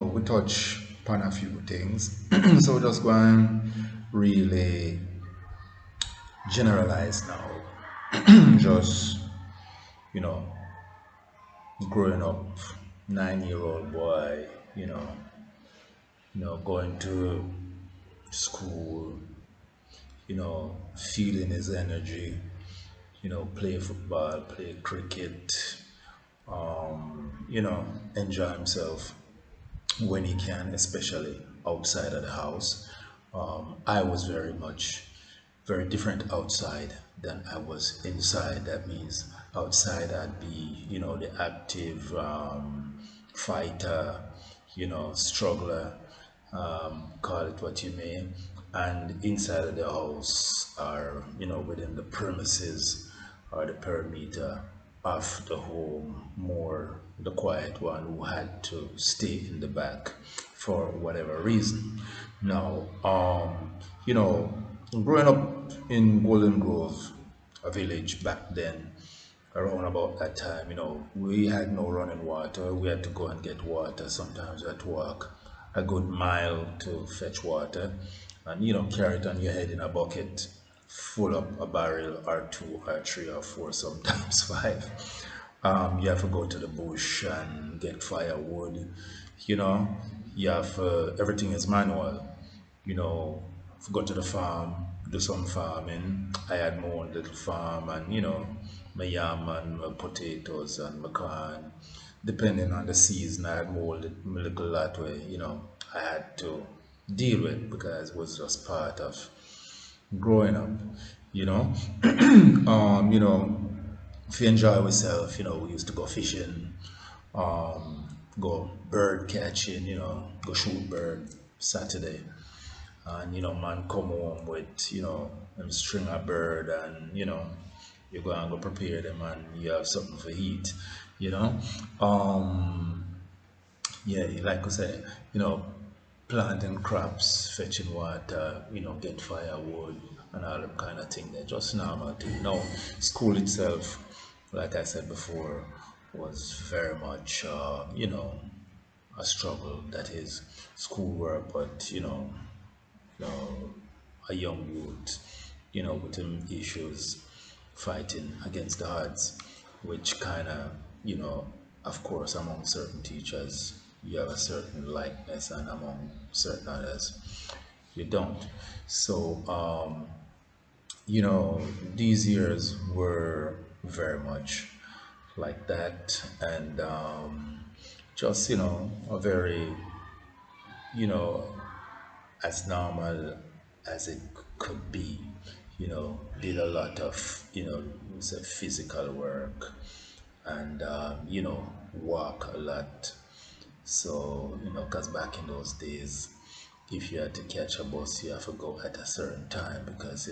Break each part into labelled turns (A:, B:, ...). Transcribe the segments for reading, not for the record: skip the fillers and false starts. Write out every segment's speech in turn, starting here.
A: We touch upon a few things. So just go and really generalize now. Just, you know, growing up, 9-year-old boy, going to school, feeling his energy, play football, play cricket, enjoy himself when he can, especially outside of the house. I was very different outside than I was inside. That means outside I'd be, the active fighter, struggler, call it what you may. And inside of the house or, within the premises or the perimeter of the home, more the quiet one who had to stay in the back for whatever reason. Now, growing up in Golden Grove, a village back then, around about that time, we had no running water. We had to go and get water. Sometimes we had to walk a good mile to fetch water and, carry it on your head in a bucket, full up a barrel or two or three or four, sometimes five. You have to go to the bush and get firewood, you know. You have, everything is manual, go to the farm, do some farming. I had my own little farm and, my yam and my potatoes and my corn. Depending on the season, I had my little lot where, I had to deal with because it was just part of growing up, you know. You know, if you enjoy ourselves, we used to go fishing, go bird catching, go shoot bird Saturday. And man come home with, them string a bird and you go and go prepare them and you have something for eat, you know. Um yeah, like I say, planting crops, fetching water, get firewood and all that kind of thing. They're just normal thing. Now, school itself, like I said before, was very much, a struggle. That is schoolwork, but a young youth, with them issues, fighting against the odds, which kind of, of course, among certain teachers, you have a certain likeness, and among certain others, you don't. So, these years were very much like that, and just, a very, you know, as normal as it could be. Did a lot of, say physical work and, walk a lot. So, because back in those days, if you had to catch a bus, you have to go at a certain time because,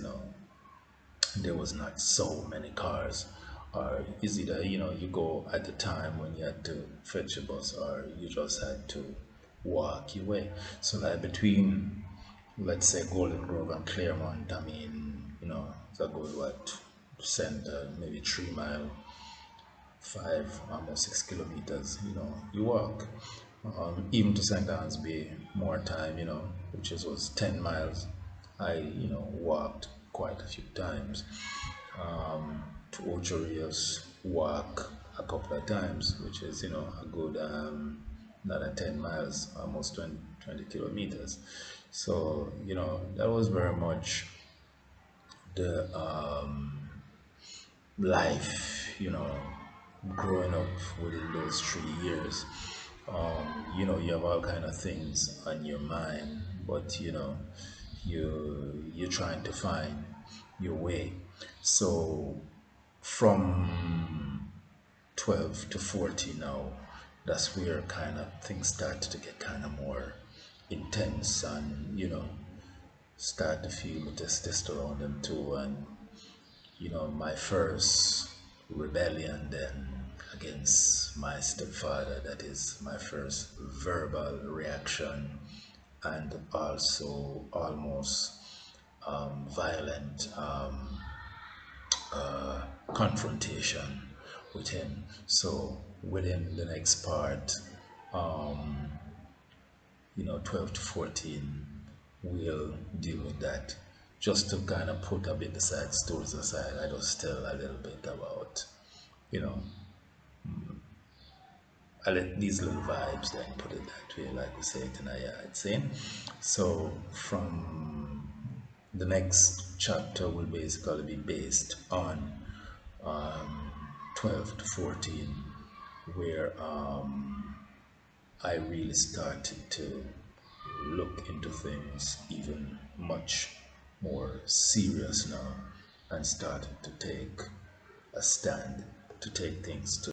A: there was not so many cars. Or is either, you go at the time when you had to fetch a bus or you just had to walk your way. So like between, let's say, Golden Grove and Claremont, I mean, it's a good what, center, maybe 3 mile, 5, almost 6 kilometers, you walk. Even to St. Anne's Bay, more time, which was 10 miles. I, walked quite a few times. To Ocho Rios, walk a couple of times, which is, a good, another 10 miles, almost 20 kilometers. So, that was very much the life, growing up within those 3 years. You have all kind of things on your mind, but you're trying to find your way. So from 12 to 40 now, that's where kind of things start to get kind of more intense and start to feel the testosterone and too, and my first rebellion then against my stepfather, that is my first verbal reaction, and also almost violent confrontation with him. So within the next part, 12 to 14, we'll deal with that. Just to kind of put a bit the side stories aside, I just tell a little bit about, you know, I let these little vibes, then put it that way, like we say it in a yard saying. So from the next chapter will basically be based on 12 to 14, where I really started to look into things even much more serious now and started to take a stand, to take things to